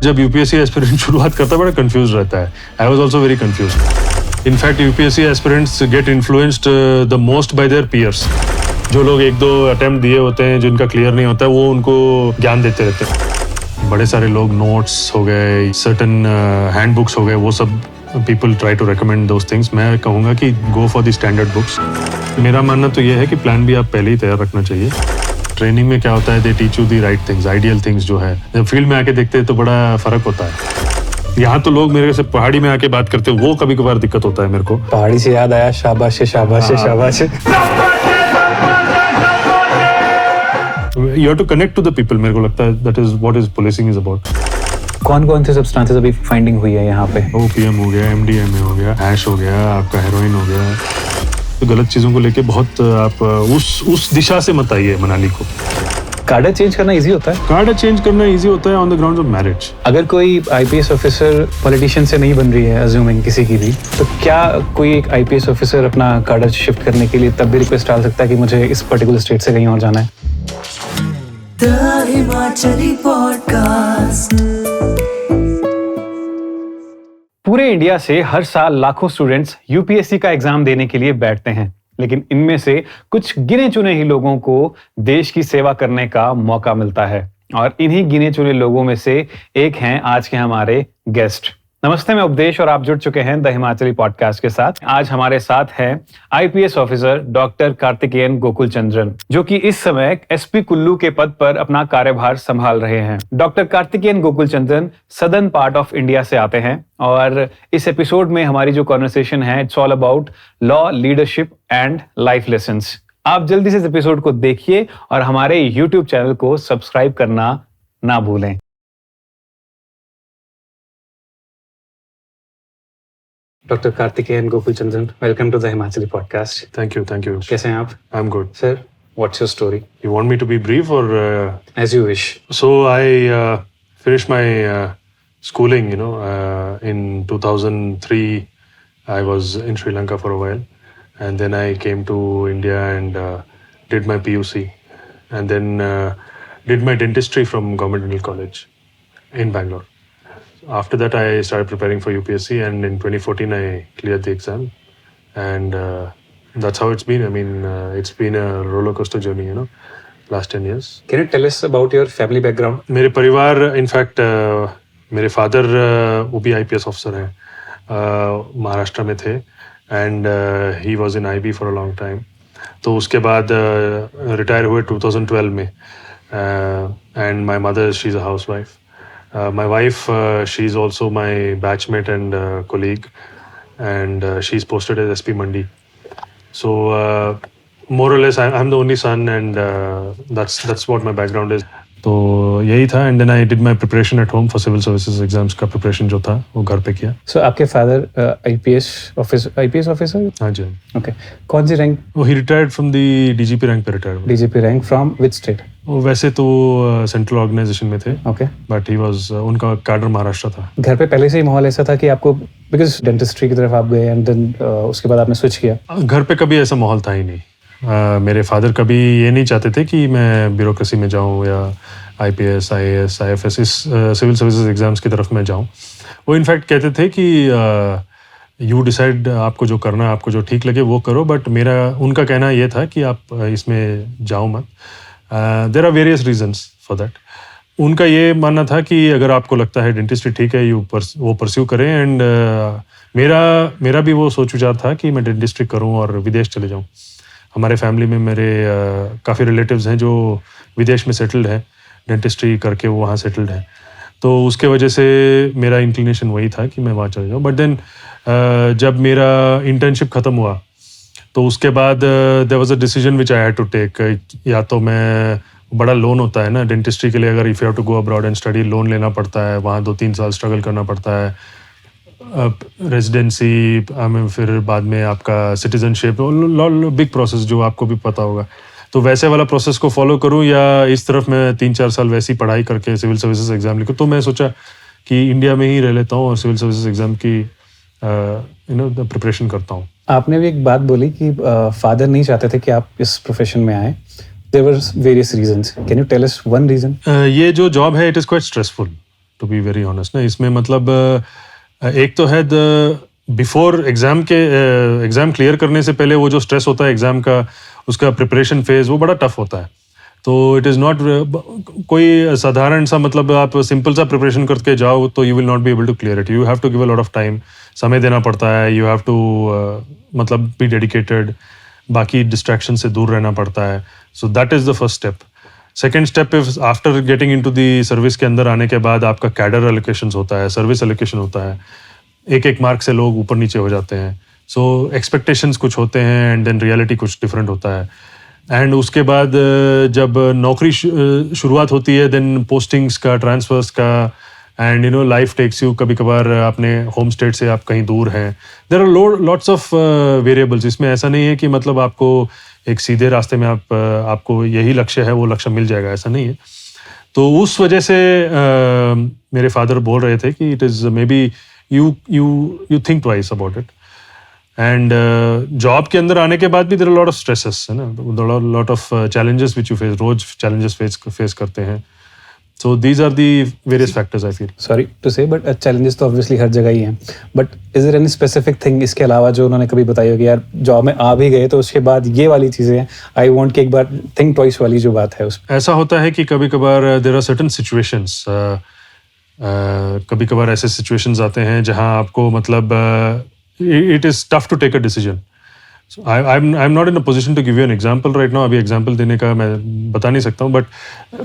जब UPSC aspirant शुरुआत करता है बड़ा कंफ्यूज रहता है. I was also very confuse. In fact UPSC aspirants get influenced the most by their peers. जो लोग एक दो अटेम्प्ट दिए होते हैं जिनका क्लियर नहीं होता है वो उनको ज्ञान देते रहते हैं. बड़े सारे लोग नोट्स हो गए, सर्टन हैंडबुक्स हो गए, वो सब people try to recommend those things. मैं कहूँगा कि go for the standard books. मेरा मानना तो ये है कि प्लान भी आप पहले ही तैयार रखना चाहिए. ट्रेनिंग में क्या होता है, they teach you the right things, ideal things जो है. जब फील्ड में आके देखते हैं तो बड़ा फर्क होता है. यहाँ तो लोग मेरे से पहाड़ी में आके बात करते हैं, वो कभी कभार दिक्कत होता है मेरे को. पहाड़ी से याद आया, शाबाश शाबाश शाबाश. You have to connect to the people. मेरे को लगता है that is what is policing is about. कौन-कौन से सब्सटेंसेस अभी फाइंडिंग हुई है यहाँ पे? ओपीएम हो गया, एमडीएमए हो गया, हैश हो गया, आपका हेरोइन हो गया. तो गलत चीजों को लेके बहुत आप उस दिशा से मत आइए मनाली को. कार्डर चेंज करना इजी होता है? कार्डर चेंज करना इजी होता है on the grounds of marriage. अगर कोई आईपीएस ऑफिसर पॉलिटिशियन से नहीं बन रही है, अज्यूमिंग किसी की भी, तो क्या कोई एक आईपीएस ऑफिसर अपना कार्डर शिफ्ट करने के लिए तब भी रिक्वेस्ट डाल सकता है कि मुझे इस पर्टिकुलर स्टेट से कहीं और जाना है? The Himachali podcast. पूरे इंडिया से हर साल लाखों स्टूडेंट्स यूपीएससी का एग्जाम देने के लिए बैठते हैं, लेकिन इनमें से कुछ गिने चुने ही लोगों को देश की सेवा करने का मौका मिलता है. और इन्हीं गिने चुने लोगों में से एक हैं आज के हमारे गेस्ट. नमस्ते, मैं उपदेश और आप जुड़ चुके हैं द हिमाचली पॉडकास्ट के साथ. आज हमारे साथ हैं IPS officer doctor Karthikeyan Gokulchandran, जो कि इस समय एसपी कुल्लू के पद पर अपना कार्यभार संभाल रहे हैं. Doctor Karthikeyan Gokulchandran southern part of India से आते हैं और इस एपिसोड में हमारी जो कॉन्वर्सेशन है, it's all about law, leadership and life lessons. आप जल्दी से इस एपिसोड को देखिए और हमारे यूट्यूब चैनल को सब्सक्राइब करना ना भूलें. Doctor Karthikeyan Gokulchandran, welcome to the Himachali podcast. Thank you. कैसे हैं आप? I am good. Sir, what's your story? You want me to be brief और as you wish. So I finished my schooling, in 2003. I was in Sri Lanka for a while, and then I came to India and did my PUC, and then did my dentistry from Government Dental College in Bangalore. After that, I started preparing for UPSC, and in 2014, I cleared the exam, and that's how it's been. I mean, it's been a roller coaster journey, last 10 years. Can you tell us about your family background? मेरे परिवार, in fact मेरे father वो भी IPS officer हैं, महाराष्ट्र में थे, and he was in IB for a long time. तो उसके बाद रिटायर हुए 2012 में, and my mother, she is a house wife. My wife, she is also my batchmate and colleague, and she is posted as SP Mandi. So more or less, I'm the only son, and that's what my background is. तो यही था, and then I did my preparation at home for civil services exams का preparation जो था वो घर पे किया. So आपके फादर IPS ऑफिसर? हाँ जी. Okay. कौन सी रैंक? वो he retired from the DGP rank पे retired. DGP rank from which state? वो वैसे तो सेंट्रल ऑर्गेनाइजेशन में थे. Okay. बट ही वाज, उनका कार्डर महाराष्ट्र था. घर पे पहले से ही माहौल ऐसा था कि आपको, बिकॉज डेंटिस्ट्री की तरफ आप गए एंड देन उसके बाद आपने स्विच किया? घर पे कभी ऐसा माहौल था ही नहीं. मेरे फादर कभी ये नहीं चाहते थे कि मैं ब्यूरोक्रेसी में जाऊं या IPS, IAS, IFS, इस सिविल सर्विसेज एग्जाम्स की तरफ मैं जाऊं. वो इनफैक्ट कहते थे कि यू डिसाइड, आपको जो करना है, आपको जो ठीक लगे वो करो, बट उनका कहना ये था कि आप इसमें जाओ मत. There are various reasons for that. उनका ये मानना था कि अगर आपको लगता है डेंटिस्ट्री ठीक है, वो परस्यू करें. एंड मेरा भी वो सोच विचार था कि मैं डेंटिस्ट्री करूं और विदेश चले जाऊं. हमारे फैमिली में मेरे काफ़ी रिलेटिव्स हैं जो विदेश में सेटल्ड हैं, डेंटिस्ट्री करके वो वहाँ सेटल्ड हैं. तो उसके वजह से मेरा इंक्लिनेशन वही था कि मैं वहाँ चले जाऊँ. बट देन जब मेरा इंटर्नशिप ख़त्म हुआ तो उसके बाद there was a decision which I had to take. या तो मैं, बड़ा लोन होता है ना डेंटिस्ट्री के लिए, अगर if you have to go abroad and study, loan लेना पड़ता है, वहाँ 2-3 साल स्ट्रगल करना पड़ता है, रेजिडेंसी, फिर बाद में आपका सिटीजनशिप, बिग प्रोसेस जो आपको भी पता होगा. तो वैसे वाला प्रोसेस को फॉलो करूं या इस तरफ मैं 3-4 साल वैसी पढ़ाई करके सिविल सर्विसेज एग्जाम लिखूं. तो मैं सोचा कि इंडिया में ही रह लेता हूं और सिविल सर्विसेज एग्जाम की प्रिपरेशन करता हूं. आपने भी एक बात बोली कि फादर नहीं चाहते थे कि आप इस प्रोफेशन में आए. There were various reasons. Can you tell us one reason? ये जो जॉब है, it is quite stressful. To be very honest ना। इसमें मतलब एक तो है बिफोर एग्ज़ाम के एग्ज़ाम क्लियर करने से पहले वो जो स्ट्रेस होता है एग्ज़ाम का, उसका प्रिपरेशन फेज़ वो बड़ा टफ होता है। तो इट इज़ नॉट कोई साधारण सा मतलब आप सिंपल सा प्रिपरेशन करके जाओ तो you will not be able to clear it. You have to give a lot of time, समय देना पड़ता है। यू हैव टू मतलब बी डेडिकेटेड, बाकी डिस्ट्रैक्शन से दूर रहना पड़ता है। So that is the first step. Second step is after getting into the service के अंदर आने के बाद आपका कैडर एलोकेशंस होता है, सर्विस एलोकेशन होता है। एक एक मार्क से लोग ऊपर नीचे हो जाते हैं। सो एक्सपेक्टेशंस कुछ होते हैं एंड देन रियलिटी कुछ डिफरेंट होता है। एंड उसके बाद जब नौकरी शुरुआत होती है, देन पोस्टिंग्स का, ट्रांसफर्स का, and you know life takes you, कभी कभार अपने होम स्टेट से आप कहीं दूर हैं। There are lots of variables. इसमें ऐसा नहीं है कि मतलब आपको एक सीधे रास्ते में आपको यही लक्ष्य है वो लक्ष्य मिल जाएगा, ऐसा नहीं है। तो उस वजह से मेरे फादर बोल रहे थे कि it is may be you think twice about it. And job के अंदर आने के बाद भी there are a lot of stresses, है ना, lot of challenges which you face, rose challenges face करते हैं। So these are the various factors I feel. Sorry to say, but challenges तो obviously हर जगह ही हैं। But is there any specific thing इसके अलावा जो उन्होंने कभी बताई हो कि यार जॉब में आ भी गए तो उसके बाद ये वाली चीज़ें हैं, I want कि एक बार think twice वाली जो बात है उस ऐसा होता है कि कभी कभार there are certain situations, कभी कभार ऐसे सिचुएशंस आते हैं जहां आपको मतलब it is tough to take a decision. I am not in a position to give you an example right now. अभी एग्जांपल देने का मैं बता नहीं सकता हूँ, बट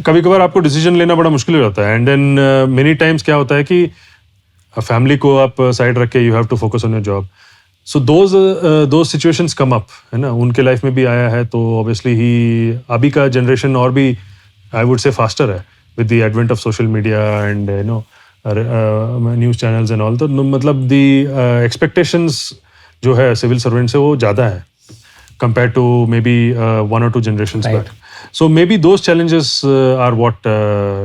कभी कभार आपको डिसीजन लेना बड़ा मुश्किल हो जाता है। एंड देन मेनी टाइम्स क्या होता है कि फैमिली को आप साइड रख के you have to focus on your job. So those situations come up, है ना, उनके लाइफ में भी आया है। तो ऑब्वियसली ही अभी का जनरेशन और भी आई वुड से फास्टर है with the advent of social media and news channels and all, तो मतलब the expectations जो है civil servant से वो ज़्यादा है compared to maybe 1 or 2 generations back. So maybe those challenges are what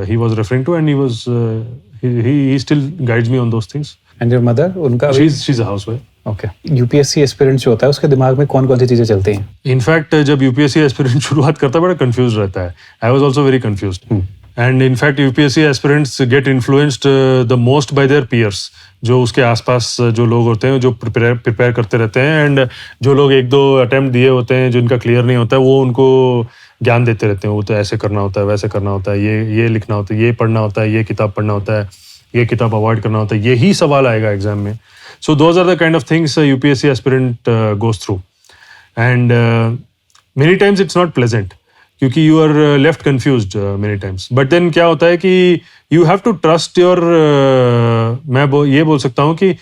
he was referring to, and he still guides me on those things. And your mother, उनका she's a housewife. Okay. UPSC aspirant जो होता है उसके दिमाग में कौन कौन सी चीज़ें चलती हैं? इनफैक्ट जब यूपीएससी एस्पिरेंट शुरुआत करता है बड़ा कंफ्यूज रहता है। I was also very confused. And in fact UPSC aspirants get influenced the most by their peers, जो उसके आसपास जो लोग होते हैं जो प्रिपेयर करते रहते हैं। एंड जो लोग 1-2 अटेम्प्ट दिए होते हैं जिनका क्लियर नहीं होता है, वो उनको ज्ञान देते रहते हैं। वो तो ऐसे करना होता है, वैसे करना होता है, ये लिखना होता है, ये पढ़ना होता है, ये किताब पढ़ना होता है, ये किताब अवॉइड करना होता है, यही सवाल आएगा एग्जाम में। So those are the kind of things a UPSC aspirant goes through, and many times it's not pleasant क्योंकि you are left confused many times. But then क्या होता है कि you have to trust your मैं ये बोल सकता हूँ कि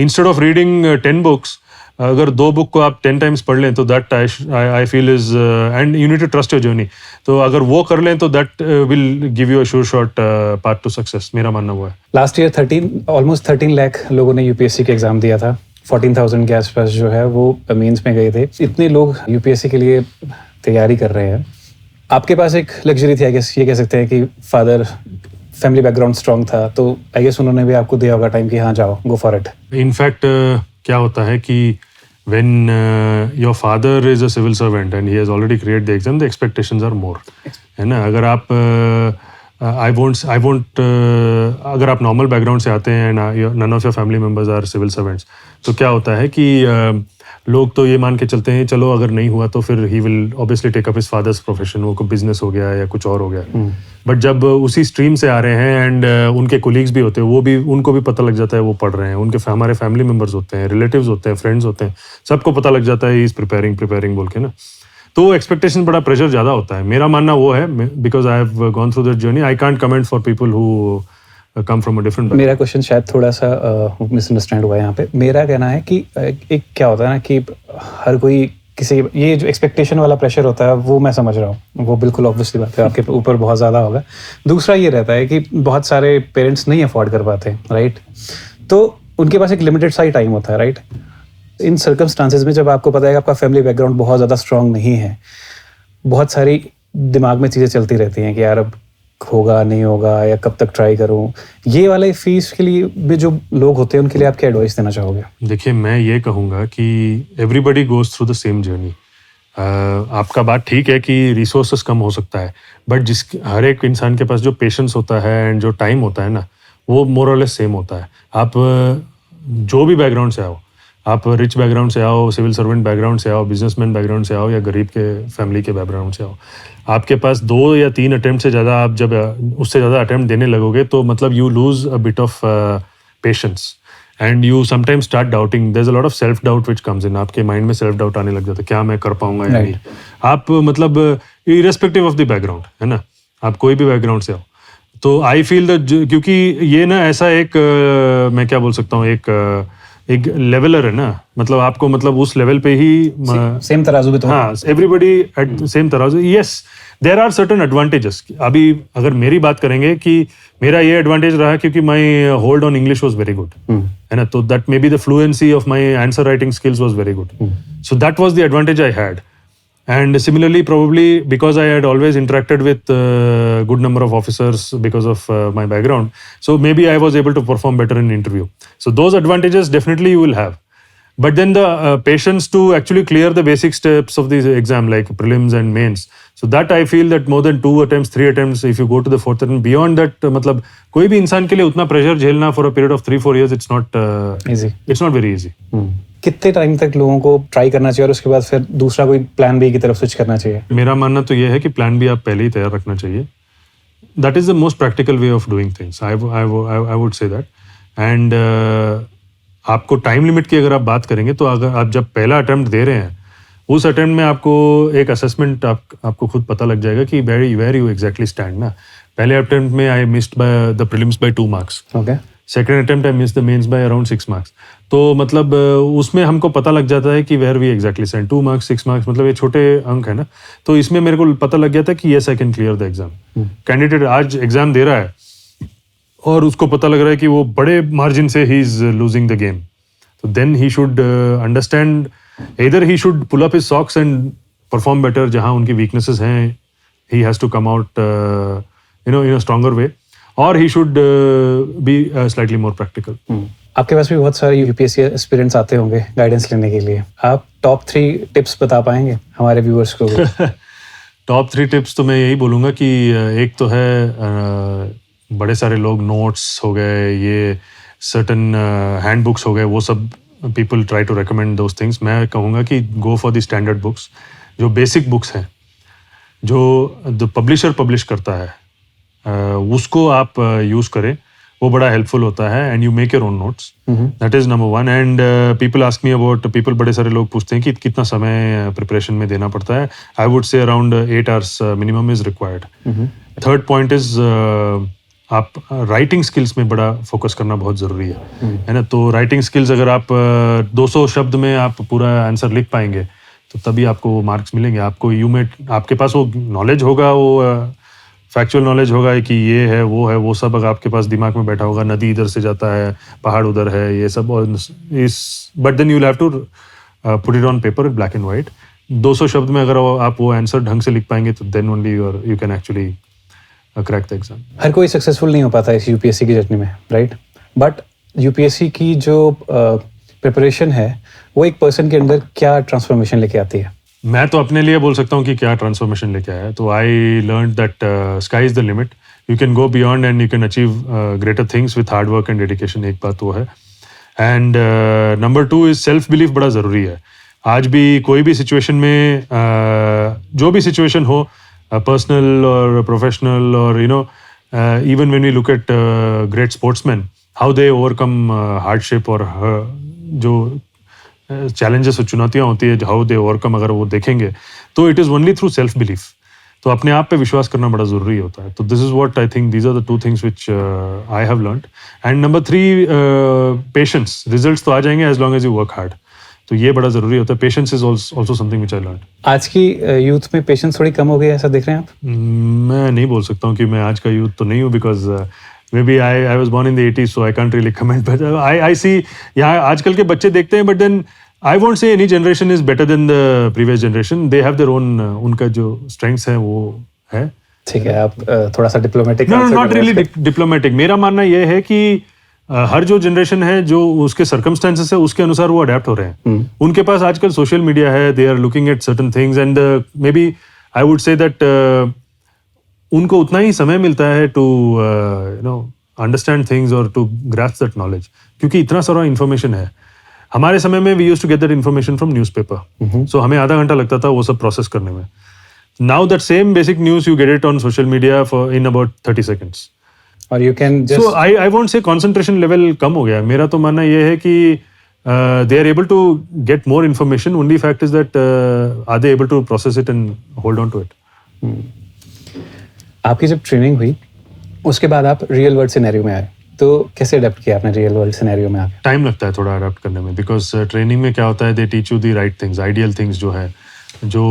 instead of reading 10 books, अगर 2 बुक को आप 10 टाइम्स पढ़ लें तो that I feel is and you need to trust your journey. तो अगर वो कर लें तो that will give you a sure shot path to success. मेरा मानना वो है। लास्ट ईयर ऑलमोस्ट 13 लाख लोगों ने यूपीएससी के एग्जाम दिया था। 14,000 के आसपास जो है वो मेंस में गए थे। इतने लोग यूपीएससी के लिए तैयारी कर रहे हैं। आपके पास एक लग्जरी थी, आई गेस ये कह सकते हैं कि फादर फैमिली बैकग्राउंड स्ट्रांग था, तो आई गेस उन्होंने भी आपको दिया होगा टाइम कि हाँ जाओ, गो फॉर इट। इनफैक्ट क्या होता है कि when your father is a civil servant and he has already cleared the exam, the expectations are more, है ना। अगर आप I won't अगर आप नॉर्मल बैकग्राउंड से आते हैं, none of your family members are civil servants, तो क्या होता है कि लोग तो ये मान के चलते हैं चलो अगर नहीं हुआ तो फिर he will obviously take up his father's profession, वो कोई बिजनेस हो गया या कुछ और हो गया। बट जब उसी स्ट्रीम से आ रहे हैं एंड उनके कोलीग्स भी होते हैं, वो भी उनको भी पता लग जाता है वो पढ़ रहे हैं, उनके हमारे फैमिली मेम्बर्स होते हैं, रिलेटिव्स होते हैं, फ्रेंड्स होते हैं, सबको पता लग जाता है इज प्रिपेयरिंग बोल के ना। तो एक्सपेक्टेशन बड़ा प्रेशर ज़्यादा होता है। मेरा मानना वो है, because I have gone through that journey, I can't comment for people who come from a different. मेरा क्वेश्चन शायद थोड़ा सा मिसअंडरस्टैंड हुआ है यहाँ पे। मेरा कहना है कि एक क्या होता है ना कि हर कोई किसी ये जो एक्सपेक्टेशन वाला प्रेशर होता है वो मैं समझ रहा हूँ, वो बिल्कुल ऑब्वियसली बात है आपके ऊपर बहुत ज़्यादा होगा। दूसरा ये रहता है कि बहुत सारे पेरेंट्स नहीं अफोर्ड कर पाते, राइट, तो उनके पास एक लिमिटेड सा ही टाइम होता है, राइट। इन सर्कमस्टांसेस में जब आपको पता है कि आपका फैमिली बैकग्राउंड बहुत ज़्यादा स्ट्रांग नहीं है, बहुत सारी दिमाग में चीज़ें चलती रहती हैं कि यार अब होगा नहीं होगा या कब तक ट्राई करूं। ये वाले फीस के लिए भी जो लोग होते हैं उनके लिए आप क्या एडवाइस देना चाहोगे? देखिए, मैं ये कहूँगा कि everybody goes through the same journey. आपका बात ठीक है कि रिसोर्सेस कम हो सकता है, बट हर एक इंसान के पास जो पेशेंस होता है एंड जो टाइम होता है ना, वो मोर और लेस सेम होता है। आप जो भी बैकग्राउंड से आओ, आप रिच बैकग्राउंड से आओ, सिविल सर्वेंट बैकग्राउंड से आओ, बिजनेसमैन बैकग्राउंड से आओ या गरीब के फैमिली के बैकग्राउंड से आओ, आपके पास 2 या 3 अटेम्प्ट से ज़्यादा, आप जब उससे ज़्यादा अटेम्प्ट देने लगोगे तो मतलब you lose a bit of patience and you sometimes start doubting. There is a lot of self doubt which comes in. आपके माइंड में सेल्फ डाउट आने लग जाता है, क्या मैं कर पाऊंगा या नहीं। आप मतलब इरेस्पेक्टिव ऑफ द बैकग्राउंड, है ना, आप कोई भी बैकग्राउंड से आओ, तो आई फील दैट, क्योंकि ये ना ऐसा एक मैं क्या बोल सकता हूँ, एक लेवलर है ना, मतलब आपको मतलब उस लेवल पे ही सेम तराजू पे तो हाँ, एवरीबडी एट सेम तराजू। Yes, there are certain advantages. अभी अगर मेरी बात करेंगे कि मेरा ये एडवांटेज रहा क्योंकि my hold on English was very good, है ना, तो that may be the fluency of my answer writing skills was very good, so that was the advantage I had. And similarly, probably because I had always interacted with a good number of officers because of my background, so maybe I was able to perform better in interview. So those advantages definitely you will have. But then the patience to actually clear the basic steps of the exam, like prelims and mains. So that I feel that more than 2 attempts, 3 attempts, if you go to the 4th attempt, beyond that, मतलब कोई भी इंसान के लिए उतना pressure झेलना for a period of 3-4 years, it's not easy. It's not very easy. कितने time तक लोगों को ट्राई करना चाहिए और उसके बाद फिर दूसरा कोई प्लान बी की तरफ स्विच करना चाहिए? मेरा मानना तो ये है कि प्लान बी आप पहले ही तैयार रखना चाहिए. That is the most practical way of doing things. I would say that. And आपको टाइम लिमिट की अगर आप बात करेंगे तो अगर आप जब पहला अटेम्प्ट दे रहे हैं, उस अटेम्प्ट में आपको एक असेसमेंट आपको खुद पता लग जाएगा कि वेर यू एग्जैक्टली स्टैंड ना. पहले अटेम्प्ट में I missed by the prelims by 2 marks. Okay. Second attempt I miss the mains by around 6 marks. तो मतलब उसमें हमको पता लग जाता है कि where we exactly stand. 2 marks 6 marks मतलब ये छोटे अंक है ना. तो इसमें मेरे को पता लग गया था कि yes I can clear the exam. Candidate आज एग्जाम दे रहा है और उसको पता लग रहा है कि वो बड़े मार्जिन से ही इज लूजिंग द गेम. तो then he should understand, either he should pull up his socks and perform better जहाँ उनकी weaknesses हैं, he has to come out in a stronger way, or he should be slightly more practical. आपके पास भी बहुत सारे UPSC aspirants आते होंगे guidance लेने के लिए. आप टॉप 3 टिप्स बता पाएंगे हमारे व्यूअर्स को? टॉप 3 टिप्स तो मैं यही बोलूँगा कि एक तो है बड़े सारे लोग नोट्स हो गए, ये सर्टन हैंड बुक्स हो गए, वो सब people try to recommend those things. मैं कहूँगा कि go for the standard books, जो basic books हैं, जो the publisher publish करता है, उसको आप use करें, वो बड़ा helpful होता है. and you make your own notes. That is number 1. and people ask me about, बड़े सारे लोग पूछते हैं कि कितना समय preparation में देना पड़ता है. I would say around 8 hours minimum is required. Third point is आप राइटिंग स्किल्स में बड़ा फोकस करना बहुत ज़रूरी है ना. तो राइटिंग स्किल्स अगर आप 200 शब्द में आप पूरा आंसर लिख पाएंगे तो तभी आपको वो मार्क्स मिलेंगे. आपको आपके पास वो नॉलेज होगा, वो फैक्चुअल नॉलेज होगा कि ये है, वो सब अगर आपके पास दिमाग में बैठा होगा, नदी इधर से जाता है, पहाड़ उधर है, ये सब. और but then you have to put it on paper black and white. 200 शब्द में अगर आप वो आंसर ढंग से लिख पाएंगे तो then only you can actually crack the exam. हर कोई सक्सेसफुल नहीं हो पाता इस यूपीएससी की जर्नी में, राइट? बट यूपीएससी की जो प्रिपरेशन है वो एक पर्सन के अंदर क्या ट्रांसफॉर्मेशन लेके आती है? मैं तो अपने लिए बोल सकता हूँ कि क्या ट्रांसफॉर्मेशन लेके आया. तो I learn that sky is the limit. You can go beyond and you can achieve greater things with hard work and dedication. एक बात वो है. And number 2 is self belief. बड़ा ज़रूरी है. आज भी कोई भी सिचुएशन में, जो भी सिचुएशन हो, personal or professional, or even when we look at great sportsmen, how they overcome hardship or जो challenges और चुनौतियाँ होती है, how they overcome, अगर वो देखेंगे तो it is only through self belief. तो अपने आप पे विश्वास करना बड़ा ज़रूरी होता है. तो this is what I think, these are the 2 things which I have learned. and number 3, patience. Results तो आ जाएंगे as long as you work hard. तो ये बड़ा ज़रूरी होता है. Patience is also something which I learn. आज की यूथ में पेशेंस थोड़ी कम हो गई, ऐसा देख रहे हैं आप? मैं नहीं बोल सकता हूँ कि मैं आज का यूथ तो नहीं हूँ, because maybe I was born in the 80s, so I can't really comment. But I see यहाँ आजकल के बच्चे देखते हैं, but then I won't say any generation is better than the previous generation. They have their own, उनका जो strengths हैं वो है. ठीक है, आप थोड़ा सा डिप्लोमेटिक. Not really diplomatic. मेरा मानना ये है कि हर जो जनरेशन है जो उसके सर्कमस्टेंसेस है उसके अनुसार वो अडेप्ट हो रहे हैं. उनके पास आजकल सोशल मीडिया है, they are looking at certain things and maybe I would say that उनको उतना ही समय मिलता है टू अंडरस्टैंड थिंग्स और टू ग्रैस्प दैट नॉलेज, क्योंकि इतना सारा इन्फॉर्मेशन है. हमारे समय में we used to get that information from newspaper, so हमें आधा घंटा लगता था वो सब प्रोसेस करने में. Now that same basic news you get it on social media for in about 30 seconds. और you can just so I won't say concentration level कम हो गया. मेरा तो मानना ये है कि they are able to get more information. Only fact is that are they able to process it and hold on to it. आपकी जब ट्रेनिंग हुई उसके बाद आप रियल वर्ल्ड सिनेरियो में आए, तो कैसे अडेप्ट किया आपने रियल वर्ल्ड सिनेरियो में आके? टाइम लगता है थोड़ा अडेप्ट करने में, बिकॉज ट्रेनिंग में क्या होता है, they teach you the right things, ideal things जो है, जो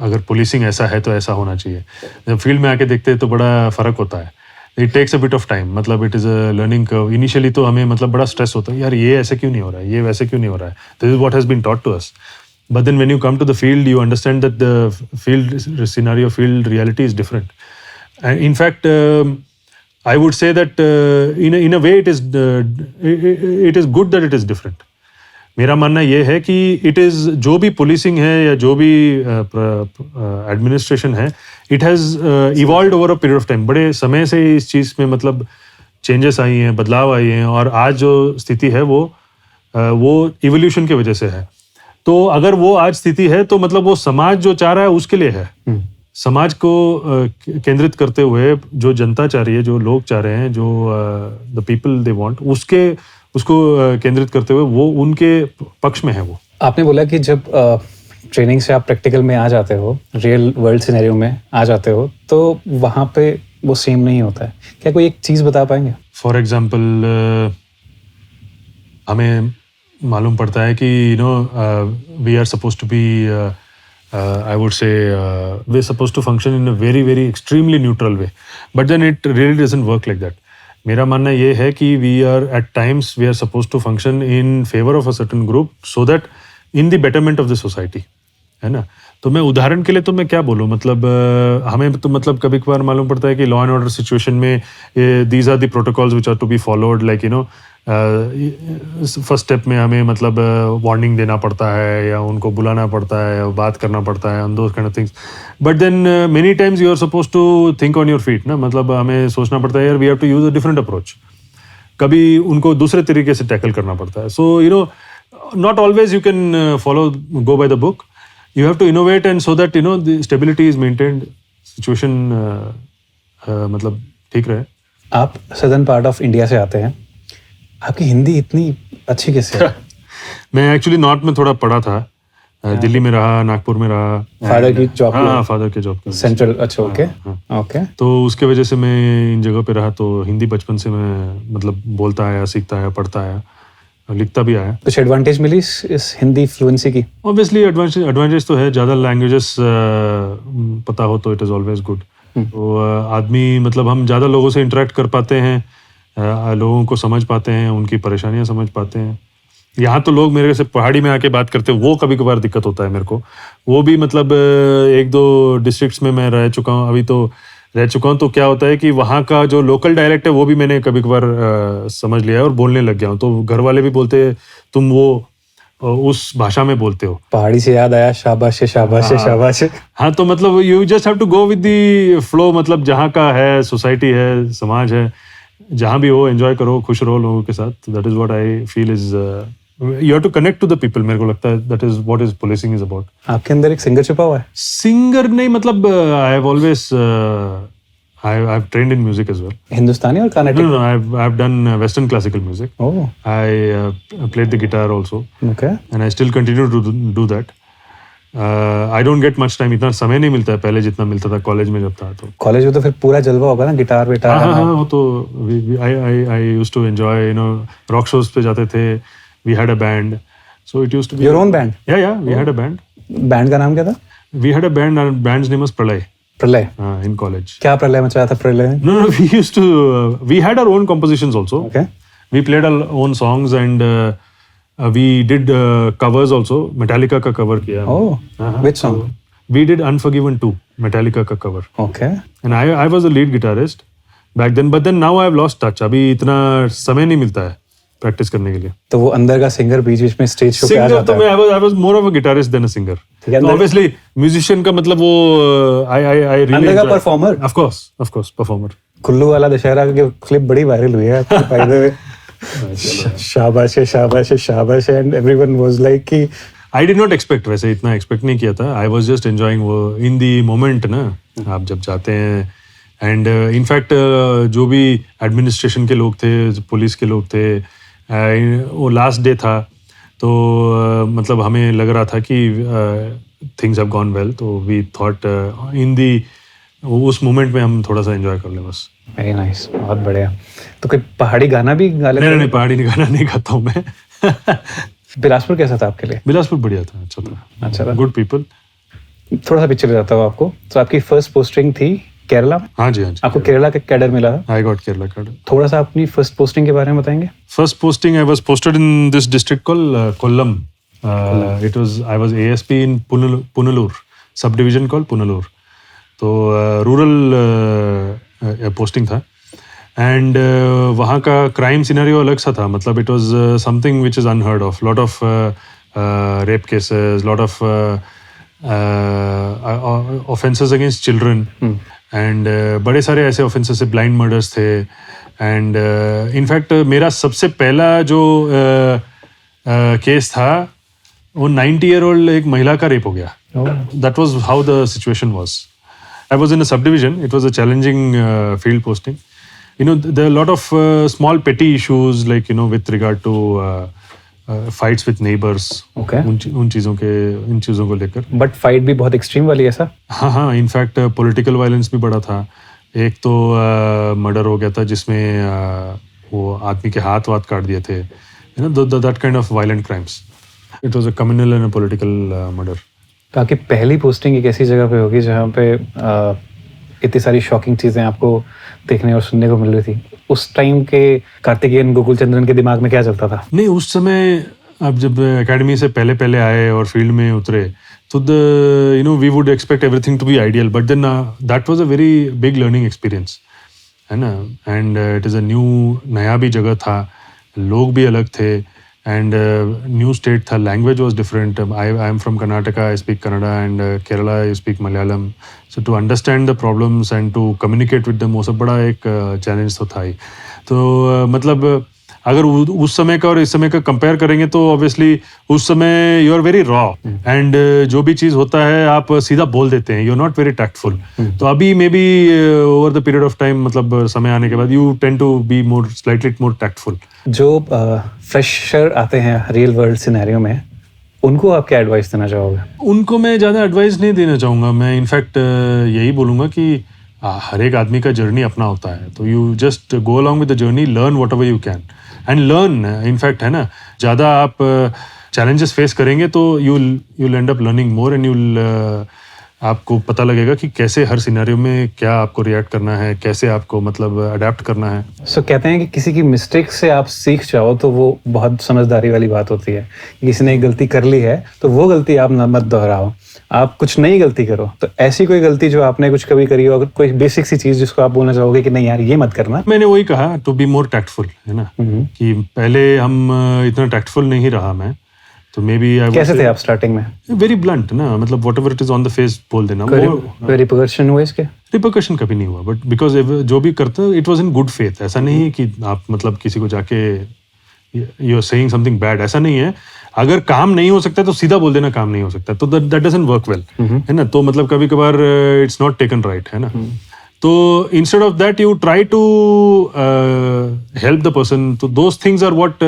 अगर पुलिसिंग ऐसा है तो ऐसा होना चाहिए. जब फील्ड में आके देखते हैं तो बड़ा फ़र्क होता है. It takes a bit of time, मतलब it is a learning curve. Initially तो हमें मतलब बड़ा स्ट्रेस होता है, यार ये ऐसे क्यों नहीं हो रहा है, ये वैसे क्यों नहीं हो रहा है. This is what has been taught to us. But then when you come to the field, you understand that the field scenario, field reality is different. And in fact, I would say that in a way it is good that it is different. मेरा मानना ये है कि it is जो भी policing है या जो भी administration है, it has evolved over a period of time. बड़े समय से इस चीज़ में मतलब changes आई हैं, बदलाव आए हैं, और आज जो स्थिति है वो evolution की वजह से है. तो अगर वो आज स्थिति है तो मतलब वो समाज जो चाह रहा है उसके लिए है. समाज को केंद्रित करते हुए जो जनता चाह रही है, जो लोग चाह रहे हैं, जो द पीपल दे वांट, उसको केंद्रित करते हुए वो उनके पक्ष में है. वो आपने बोला कि जब ट्रेनिंग से आप प्रैक्टिकल में आ जाते हो, रियल वर्ल्ड सिनेरियो में आ जाते हो, तो वहाँ पे वो सेम नहीं होता है. क्या कोई एक चीज़ बता पाएंगे? फॉर एग्जाम्पल हमें मालूम पड़ता है कि we are suppose to be I would say we're supposed to function in a very very extremely neutral way, but then it really doesn't work like that. मेरा मानना ये है कि we are at times we are supposed to function in favor of a certain group so that in the betterment of the society, है ना. तो मैं उदाहरण के लिए तो मैं क्या बोलूँ, मतलब हमें तो मतलब कभी कभार मालूम पड़ता है कि लॉ एंड ऑर्डर सिचुएशन में these are the protocols which are to be followed, like first step में हमें मतलब वार्निंग देना पड़ता है या उनको बुलाना पड़ता है, बात करना पड़ता है, those kind of things. But then many times you are suppose to think on your feet ना, मतलब हमें सोचना पड़ता है यार we have to use a different approach. कभी उनको दूसरे तरीके से टैकल करना पड़ता है. So not always you can follow go by the book. You have to innovate and so that the stability is maintained, situation मतलब ठीक रहे. आप सदर्न पार्ट ऑफ इंडिया से आते हैं, आपकी हिंदी इतनी अच्छी कैसे है? मैं एक्चुअली नॉर्थ में थोड़ा पढ़ा था, दिल्ली में रहा, नागपुर में रहा. फादर की जॉब? हाँ, फादर के जॉब. सेंट्रल. अच्छा, ओके ओके. तो उसके वजह से मैं इन जगह पे रहा, तो हिंदी बचपन से मैं मतलब बोलता आया, सीखता आया, पढ़ता आया, लिखता भी आया. कुछ एडवांटेज मिली इस हिंदी फ्लुएंसी की? ऑब्वियसली एडवांटेज तो है, ज़्यादा लैंग्वेजेस पता हो तो इट इज़ ऑलवेज गुड. तो आदमी मतलब हम ज़्यादा लोगों से इंटरेक्ट कर पाते हैं, लोगों को समझ पाते हैं, उनकी परेशानियां समझ पाते हैं. यहाँ तो लोग मेरे से पहाड़ी में आके बात करते हैं, वो कभी कभार दिक्कत होता है मेरे को. वो भी मतलब 1-2 डिस्ट्रिक्ट्स में मैं रह चुका हूँ, अभी तो रह चुका हूँ. तो क्या होता है कि वहाँ का जो लोकल डायलेक्ट है वो भी मैंने कभी कभार समझ लिया है और बोलने लग गया हूँ. तो घर वाले भी बोलते हैं तुम वो उस भाषा में बोलते हो. पहाड़ी से याद आया, शाबाश शाबाश शाबाश. हाँ, तो मतलब you just have to go with the flow. मतलब जहाँ का है, सोसाइटी है, समाज है, जहाँ भी हो एंजॉय करो, खुश रहो लोगों के साथ. That is what I feel is you have to connect to the people. मेरे को लगता है that is what is policing is about. आपके अंदर एक सिंगर छिपा हुआ है? सिंगर नहीं, मतलब I have always I've trained in music as well. हिंदुस्तानी और Carnatic? No, I've done Western classical music. Oh. I played the guitar also. Okay. And I still continue to do that. I don't get much time. इतना समय नहीं मिलता है पहले जितना मिलता था कॉलेज में जब था. तो कॉलेज में तो फिर पूरा जलवा होगा ना, गिटार विटार? हाँ, वो तो I used to enjoy, rock shows पे जाते थे. We had a band. So it used to be your own band? Yeah, we had a band. Band का नाम क्या था? We had a band. Our band's name was Pralay. प्रलय? in college. क्या प्रलय मचाया था प्रलय? No, we used to we had our own compositions also. Okay. We played our own songs and we did covers also. Metallica का cover किया. Oh, which song? So, we did Unforgiven 2, Metallica का cover. Okay. And I was the lead guitarist. Back then, but then now I have lost touch. अभी इतना समय नहीं मिलता है practice करने के लिए. तो वो अंदर का सिंगर बीच बीच में स्टेज शो पे आ सिंगर जाता तो है. I was more of a guitarist than a singer. ठीक है, तो ऑब्वियसली म्यूजिशियन का मतलब वो आई रियली अंदर का performer. Of course performer. Kullu वाला दशहरा की क्लिप बड़ी वायरल हुई है बाय द वे. शाबाश है, शाबाश है, शाबाश है, एंड एवरीवन वाज लाइक कि आई डिड नॉट एक्सपेक्ट, वैसे इतना एक्सपेक्ट नहीं किया था. आई वाज जस्ट एंजॉयिंग वो इन दी मोमेंट ना. आप जब जाते हैं एंड इनफैक्ट जो भी एडमिनिस्ट्रेशन के लोग थे, पुलिस के लोग थे, वो लास्ट डे था तो मतलब हमें लग रहा था कि थिंग्स हैव गॉन वेल. तो वी थॉट इन दी उस मोमेंट में हम थोड़ा सा एंजॉय कर लें बस. वेरी नाइस, बहुत बढ़िया. तो कोई पहाड़ी गाना भी गा लेते? नहीं, पहाड़ी गाना नहीं गाता हूँ मैं. बिलासपुर कैसा था आपके लिए? बिलासपुर बढ़िया था, अच्छा था. अच्छा था. Good people. थोड़ा सा पिक्चर जाता हूँ आपको. तो आपकी फर्स्ट पोस्टिंग थी केरला में? हाँ जी. आपको केरला का कैडर मिला था? I got Kerala cadre. थोड़ा सा अपनी फर्स्ट पोस्टिंग के बारे में बताएंगे? First posting, I was posted in this district called Kollam. I was ASP in Punalur, subdivision called Punalur. तो रूरल पोस्टिंग था. एंड वहाँ का क्राइम सिनेरियो अलग सा था. मतलब it was something which is unheard of. Lot of rape cases, lot of offences against children, and बड़े सारे ऐसे ऑफेंसेस से ब्लाइंड मर्डर्स थे. एंड इनफैक्ट मेरा सबसे पहला जो केस था वो 90-year-old एक महिला का रेप हो गया. That was how the situation was. I was in a sub division. It was a challenging field posting. There are lot of small petty issues like with regard to fights with neighbours. उन चीज़ों को लेकर. But fight भी बहुत extreme वाली है sir? हाँ, in fact political violence भी बड़ा था. एक तो मर्डर हो गया था जिसमें वो आदमी के हाथ काट दिए थे. That kind of violent crimes. It was a communal and a political murder. तो आपकी पहली पोस्टिंग एक ऐसी जगह पे होगी जहाँ पे इतनी सारी शॉकिंग चीज़ें आपको देखने और सुनने को मिल रही थी. उस टाइम के कार्तिकेयन गोकुलचंद्रन के दिमाग में क्या चलता था? नहीं, उस समय अब जब एकेडमी से पहले आए और फील्ड में उतरे तो we would expect everything to be ideal, but then that was a very big learning experience, है ना. And it is a नया भी जगह था, लोग भी अलग थे, and new state था, language was different. I am from Karnataka, I speak Kannada, and Kerala I speak Malayalam. So to understand the problems and to communicate with them वो सब बड़ा एक challenge तो था ही. तो मतलब अगर उस समय का और इस समय का कंपेयर करेंगे तो ऑब्वियसली उस समय you are very raw and जो भी चीज़ होता है आप सीधा बोल देते हैं. You are not very tactful. तो अभी maybe over the period of time, मतलब समय आने के बाद, you tend to be slightly more tactful. जो फ्रेशर आते हैं रियल वर्ल्ड सिनेरियो में, उनको आप क्या एडवाइस देना चाहोगे? उनको मैं ज़्यादा एडवाइस नहीं देना चाहूँगा. मैं इनफैक्ट यही बोलूँगा कि हर एक आदमी का जर्नी अपना होता है. तो you just go along with the journey, learn what ever you can and learn. In fact है ना, ज़्यादा आप चैलेंजेस फेस करेंगे तो you'll end up learning more and आपको पता लगेगा कि कैसे हर सिनेरियो में क्या आपको रिएक्ट करना है, कैसे आपको मतलब अडेप्ट करना है. सो कहते हैं कि किसी की मिस्टेक से आप सीख जाओ तो वो बहुत समझदारी वाली बात होती है. किसी ने एक गलती कर ली है तो वो गलती आप मत दोहराओ, आप कुछ नई गलती करो. तो ऐसी कोई गलती जो आपने कुछ कभी करी हो, अगर कोई बेसिक सी चीज जिसको आप बोलना चाहोगे कि नहीं यार ये मत करना? मैंने वही कहा, टू बी मोर टैक्टफुल, है ना. कि पहले हम इतना टैक्टफुल नहीं रहा मैं. तो मे बी कैसे थे आप स्टार्टिंग में? वेरी ब्लंट ना, मतलब what ever it is on the face बोल देना. रिपरकशन हुए इसके? रिपरकशन कभी नहीं हुआ, बट बिकॉज जो भी करते it was in good faith. ऐसा नहीं है कि आप मतलब किसी को जाके you are saying something bad, ऐसा नहीं है. अगर काम नहीं हो सकता तो सीधा बोल देना काम नहीं हो सकता, तो दैट डजंट वर्क वेल, है ना. तो मतलब कभी कभार इट्स नॉट टेकन राइट, है ना. तो instead of that you try to help the person. तो those things are what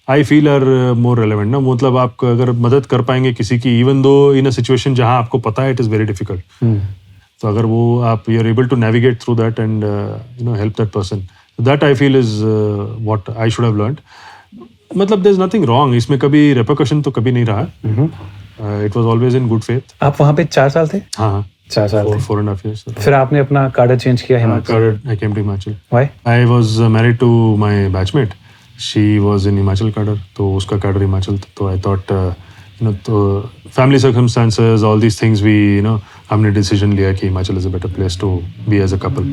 I feel are more relevant ना. मतलब आप अगर मदद कर पाएंगे किसी की, even though in a situation जहां आपको पता है इट इज वेरी डिफिकल्ट, तो अगर वो आप you are able to navigate through that and help that person, that I feel is what I should have learned. मतलब देयर इज नथिंग रॉन्ग इसमें. कभी रेपरकशन तो कभी नहीं रहा. It was always in good faith. आप वहाँ पे 4 साल थे? हाँ, 4 साल. 4.5 years. फिर आपने अपना कार्डर चेंज किया Himachal? I came to Himachal. Why? I was married to my batchmate. She was in Himachal cadre, तो उसका cadre हिमाचल था. तो I thought तो family circumstances, all these things we हमने decision लिया कि Himachal is a better place to be as a couple.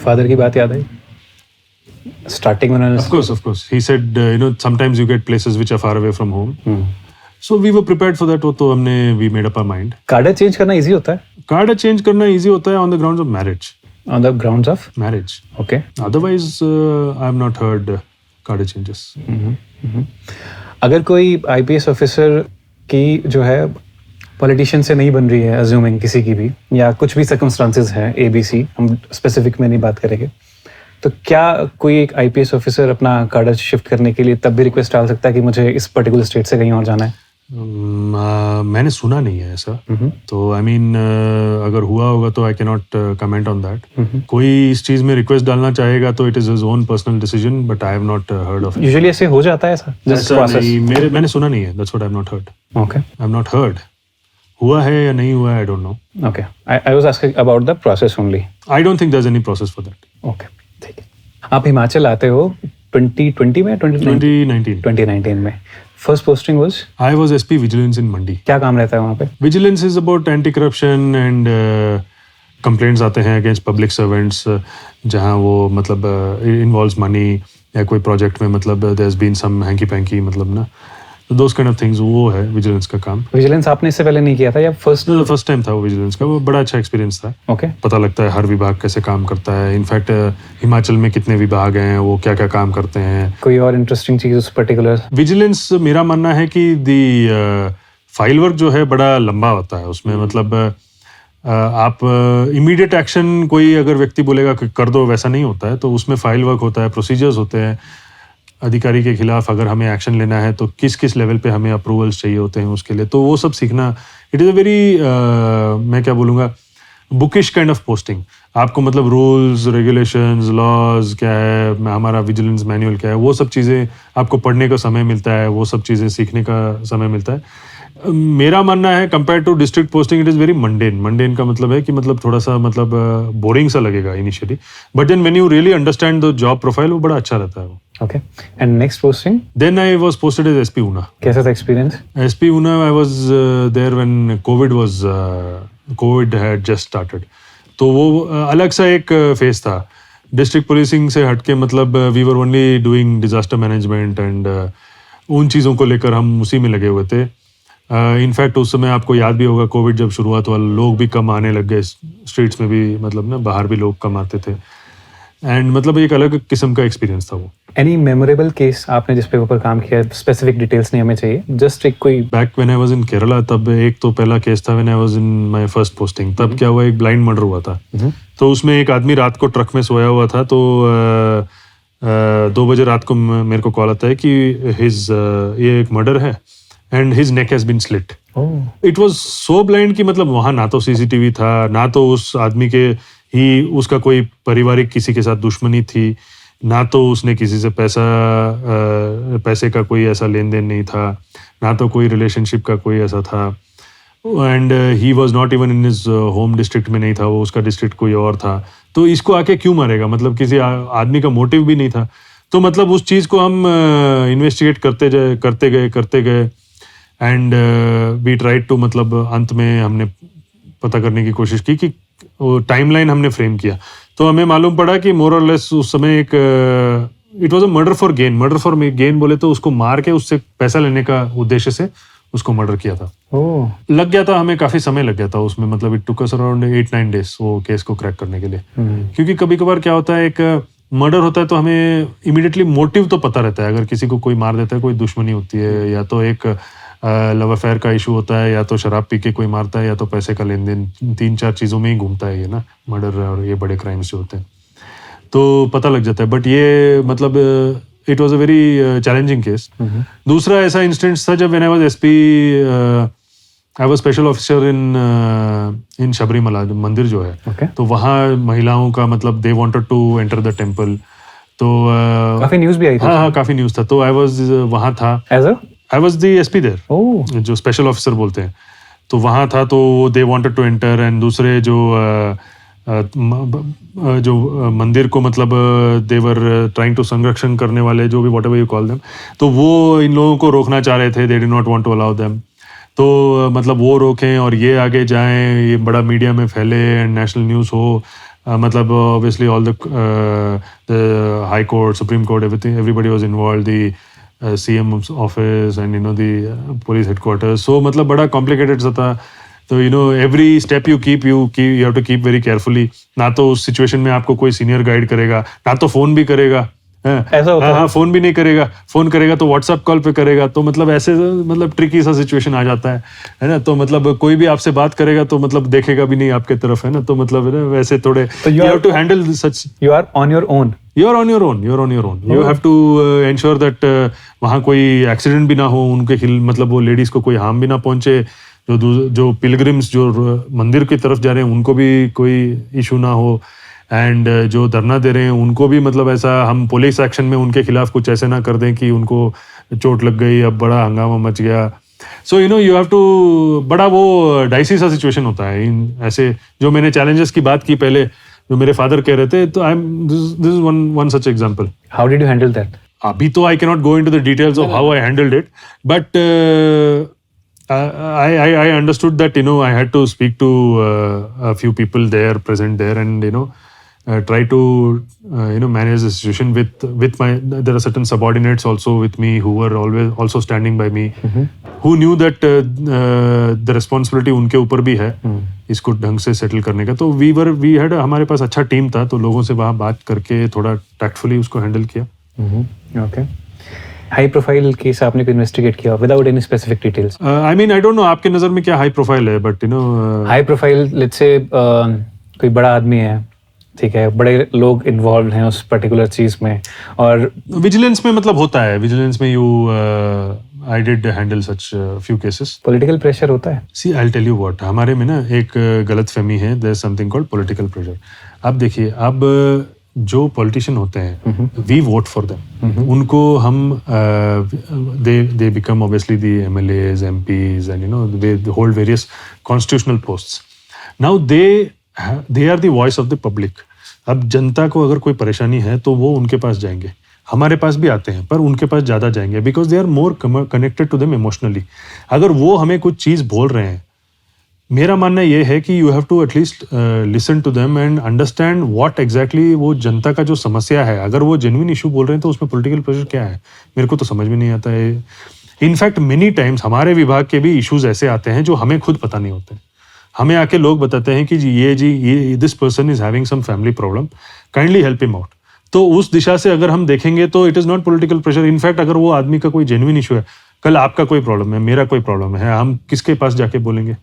Father की बात याद आई? स्टार्टिंग में उन्होंने Of course. He said, sometimes you get places which are far away from home. So we were prepared for that. वो तो हमने we made up our mind. कार्डर change करना इजी होता है कार्ड चेंज करना easy होता है on the grounds of marriage. On the grounds of Marriage. Okay Otherwise, I have not heard card changes. अगर कोई आईपीएस ऑफिसर की जो है पॉलिटिशियन से नहीं बन रही है, अज्यूमिंग किसी की भी, या कुछ भी सर्कमस्टांसेस हैं एबीसी, हम स्पेसिफिक में नहीं बात करेंगे, तो क्या कोई एक आईपीएस ऑफिसर अपना कार्डर शिफ्ट करने के लिए तब भी रिक्वेस्ट डाल सकता है कि मुझे इस पर्टिकुलर स्टेट से कहीं और जाना है? मैंने सुना नहीं है ऐसा. तो आई मीन अगर हुआ होगा तो I can not comment on that. कोई इस चीज में रिक्वेस्ट डालना चाहेगा तो it is his own personal decision, but I have not heard of it. Usually ऐसे हो जाता है ऐसा प्रोसेस? मैंने सुना नहीं है. That's what I have not heard. Okay, I have not heard. हुआ है या नहीं हुआ है, I don't know. Okay, I was asking about the process only. I don't think there is any process for that. Okay, ठीक है. आप हिमाचल आते हो 2020 में, 2019 में. First posting was? I was SP vigilance in Mandi. क्या काम रहता है वहाँ पे? Vigilance is about anti corruption and complaints आते हैं अगेंस्ट पब्लिक सर्वेंट्स जहाँ वो मतलब इन्वॉल्व्स मनी या कोई प्रोजेक्ट में मतलब there has been some hanky panky मतलब ना, दोस काइंड ऑफ थिंग्स. वो है विजिलेंस का काम. विजिलेंस आपने इससे पहले नहीं किया था या फर्स्ट टाइम था वो विजिलेंस का? वो बड़ा अच्छा एक्सपीरियंस था. ओके, पता लगता है हर विभाग कैसे काम करता है. इनफैक्ट हिमाचल में कितने विभाग हैं, वो क्या क्या काम करते हैं. कोई और इंटरेस्टिंग चीज उस पर्टिकुलर? विजिलेंस मेरा मानना है कि दी फाइल वर्क जो है बड़ा लंबा होता है. उसमें मतलब आप इमीडिएट एक्शन कोई अगर व्यक्ति बोलेगा कि कर दो, वैसा नहीं होता है. तो उसमें फाइल वर्क होता है, प्रोसीजर्स होते हैं. अधिकारी के खिलाफ अगर हमें एक्शन लेना है तो किस किस लेवल पे हमें अप्रूवल्स चाहिए होते हैं उसके लिए. तो वो सब सीखना, इट इज़ अ वेरी मैं क्या बोलूँगा, बुकिश काइंड ऑफ पोस्टिंग. आपको मतलब रूल्स, रेगुलेशंस, लॉज क्या है, हमारा विजिलेंस मैनुअल क्या है, वो सब चीज़ें आपको पढ़ने का समय मिलता है, वो सब चीज़ें सीखने का समय मिलता है. मेरा मानना है compare to district posting it is very mundane. Mundane का मतलब है कि मतलब थोड़ा सा मतलब बोरिंग सा लगेगा initially, but then when you really understand the job profile वो बड़ा अच्छा रहता है वो. Okay, and next posting? Then I was posted as SP Una. कैसा था experience? SP Una I was there when Covid had just started. तो वो अलग सा एक फेज था. डिस्ट्रिक्ट पुलिसिंग से हटके मतलब we were only doing disaster management and उन चीज़ों को लेकर हम उसी में लगे हुए थे. इनफैक्ट उस समय आपको याद भी होगा कोविड जब शुरुआत हुआ, लोग भी कम आने लग गए स्ट्रीट्स में भी, मतलब ना बाहर भी लोग कम आते थे. एंड मतलब एक अलग किस्म का एक्सपीरियंस था वो. एनी मेमोरेबल केस आपने जिस पे ऊपर काम किया? स्पेसिफिक डिटेल्स नहीं हमें चाहिए, जस्ट एक कोई. बैक व्हेन आई वाज इन केरला तब एक तो पहला केस था when I was in my first posting. तब क्या हुआ, एक ब्लाइंड मर्डर हुआ था. तो उसमें एक आदमी रात को ट्रक में सोया हुआ था. तो 2 बजे रात को मेरे को कॉल आता है कि ये एक मर्डर है and his neck has been slit. It was so blind कि मतलब वहाँ ना तो सीसीटीवी था, ना तो उस आदमी के ही उसका कोई पारिवारिक किसी के साथ दुश्मनी थी, ना तो उसने किसी से पैसे का कोई ऐसा लेन देन नहीं था, ना तो कोई रिलेशनशिप का कोई ऐसा था. And he was not even in his home district में नहीं था वो, उसका डिस्ट्रिक्ट कोई और था. तो इसको आके क्यों मारेगा, मतलब किसी आदमी का मोटिव भी नहीं था. तो मतलब उस चीज़ को हम इन्वेस्टिगेट करते गए एंड वी ट्राइड टू, मतलब अंत में हमने पता करने की कोशिश की कि टाइमलाइन हमने फ्रेम किया. तो हमें मालूम पड़ा कि मोर और लेस उस समय एक it was a murder for gain बोले तो उसको मार के उससे पैसा लेने का उद्देश्य से उसको मर्डर किया था. लग गया था हमें, काफी समय लग गया था उसमें. मतलब it took us around 8-9 days वो केस को क्रैक करने के लिए. क्योंकि कभी कभार क्या होता है, एक मर्डर होता है तो हमें इमीडिएटली मोटिव तो पता रहता है. अगर किसी को कोई मार देता है, कोई दुश्मनी होती है, या तो एक लव अफेयर का इशू होता है, या तो शराब पी के कोई मारता है, या तो पैसे का लेन देन. 3-4 चीज़ों में ही घूमता है ये ना, मर्डर और ये बड़े क्राइम्स जो होते हैं. तो पता लग जाता है. बट ये मतलब it was a very challenging case. दूसरा ऐसा इंस्टेंस था जब when I was SP, I was special officer in Sabarimala मंदिर जो है. तो वहाँ महिलाओं का मतलब they wanted to enter the temple. तो काफी न्यूज़ भी आई थी. हाँ, काफी न्यूज़ था. तो आई वाज वहाँ था. I was the SP there, जो स्पेशल ऑफिसर बोलते हैं. तो वहाँ था, तो they wanted to enter. And दूसरे जो मंदिर को मतलब देवर ट्राइंग टू संरक्षण करने वाले, जो भी whatever you call them, तो वो इन लोगों को रोकना चाह रहे थे. They did not want to allow them. तो मतलब वो रोकें और ये आगे जाएं, ये बड़ा मीडिया में फैले एंड नेशनल न्यूज़ हो, मतलब obviously all the High Court, Supreme Court, everything, everybody was involved, the CM's office and the police headquarters. So मतलब बड़ा complicated सा था. तो every step you have to keep very carefully. ना तो उस situation में आपको कोई senior guide करेगा, ना तो phone भी करेगा. ऐसा होता है? हाँ, फोन भी नहीं करेगा, फोन करेगा तो व्हाट्सएप कॉल पे करेगा, तो मतलब ऐसे मतलब ट्रिकी सा सिचुएशन आ जाता है ना. तो मतलब कोई भी आपसे बात करेगा तो मतलब देखेगा भी नहीं आपके तरफ, है ना. तो मतलब वैसे थोड़े you have to handle such. You are on your own. You are on your own. You have to ensure that वहाँ कोई एक्सीडेंट भी ना हो, उनके मतलब वो लेडीज को कोई हार्म भी ना पहुंचे, जो पिलग्रिम्स जो मंदिर की तरफ जा रहे हैं उनको भी कोई इशू ना हो, एंड जो धरना दे रहे हैं उनको भी मतलब ऐसा हम पुलिस एक्शन में उनके खिलाफ कुछ ऐसे ना कर दें कि उनको चोट लग गई, अब बड़ा हंगामा मच गया. सो यू हैव टू, बड़ा वो डाइसी सा सिचुएशन होता है इन ऐसे. जो मैंने चैलेंजेस की बात की पहले, जो मेरे फादर कह रहे थे, तो this is one such example. How did you handle that? अभी तो I can not go into the details of how I handled it, but I understood that I had to speak to a few people there present there, and try to manage the situation with my. There are certain subordinates also with me who were always also standing by me, who knew that the responsibility उनके ऊपर भी है इसको ढंग से settle करने का. तो we had हमारे पास अच्छा टीम था, तो लोगों से वहाँ बात करके थोड़ा टैक्टफुली उसको हैंडल किया. Okay. हाई प्रोफाइल केस आपने को इन्वेस्टिगेट किया without any specific details? I mean I don't no आपके नजर में क्या हाई प्रोफाइल है, but high profile, let's say कोई बड़ा आदमी है, ठीक है, बड़े लोग इन्वॉल्व हैं उस पर्टिकुलर चीज में, और विजिलेंस में मतलब होता है, विजिलेंस में I did handle such few cases. Political pressure होता है? See I will tell you what, हमारे में ना एक गलतफहमी है, there is something called political pressure. अब देखिए, अब जो पॉलिटिशियन होते हैं, वी वोट फॉर देम, उनको हम they become obviously the MLAs, MPs and they hold various constitutional posts. Now they are the voice of the public. अब जनता को अगर कोई परेशानी है तो वो उनके पास जाएंगे, हमारे पास भी आते हैं पर उनके पास ज़्यादा जाएंगे, because they are more connected to them emotionally. अगर वो हमें कुछ चीज़ बोल रहे हैं, मेरा मानना ये है कि you have to at least listen to them and understand what exactly वो जनता का जो समस्या है. अगर वो जेन्युइन इशू बोल रहे हैं तो उसमें पॉलिटिकल प्रेशर क्या है, मेरे को तो समझ में नहीं आता है. इनफैक्ट मेनी टाइम्स हमारे विभाग के भी इश्यूज ऐसे आते हैं जो हमें खुद पता नहीं होते. हमें आके लोग बताते हैं कि ये this person is having some family problem, kindly help him out. तो उस दिशा से अगर हम देखेंगे तो it is not political pressure. In fact अगर वो आदमी का कोई जेन्युइन इशू है, कल आपका कोई प्रॉब्लम है, मेरा कोई प्रॉब्लम है, हम किसके पास जाके बोलेंगे?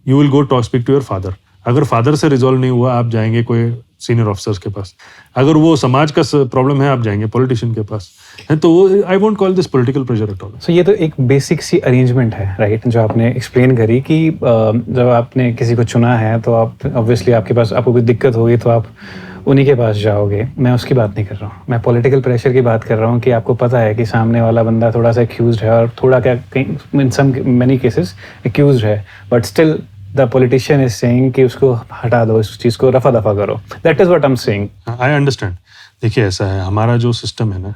You will go talk speak to your father. अगर फादर से रिजॉल्व नहीं हुआ, आप जाएंगे कोई सीनियर ऑफिसर्स के पास. अगर वो समाज का प्रॉब्लम है, आप जाएंगे पॉलिटिशियन के पास. है तो I won't call this political pressure at all. So ये तो एक बेसिक सी अरेंजमेंट है, राइट, जो आपने एक्सप्लेन करी कि जब आपने किसी को चुना है तो आप ऑब्वियसली आपको कोई दिक्कत होगी तो आप उन्हीं के पास जाओगे. मैं उसकी बात नहीं कर रहा हूँ, मैं पॉलिटिकल प्रेशर की बात कर रहा हूँ कि आपको पता है कि सामने वाला बंदा थोड़ा सा एक्यूज्ड है, और थोड़ा क्या इन सम मेनी केसेस एक्यूज्ड है, but still the politician is saying कि उसको हटा दो, इस चीज़ को रफा दफा करो. That is what I am saying. I understand. देखिए, ऐसा है, हमारा जो सिस्टम है ना,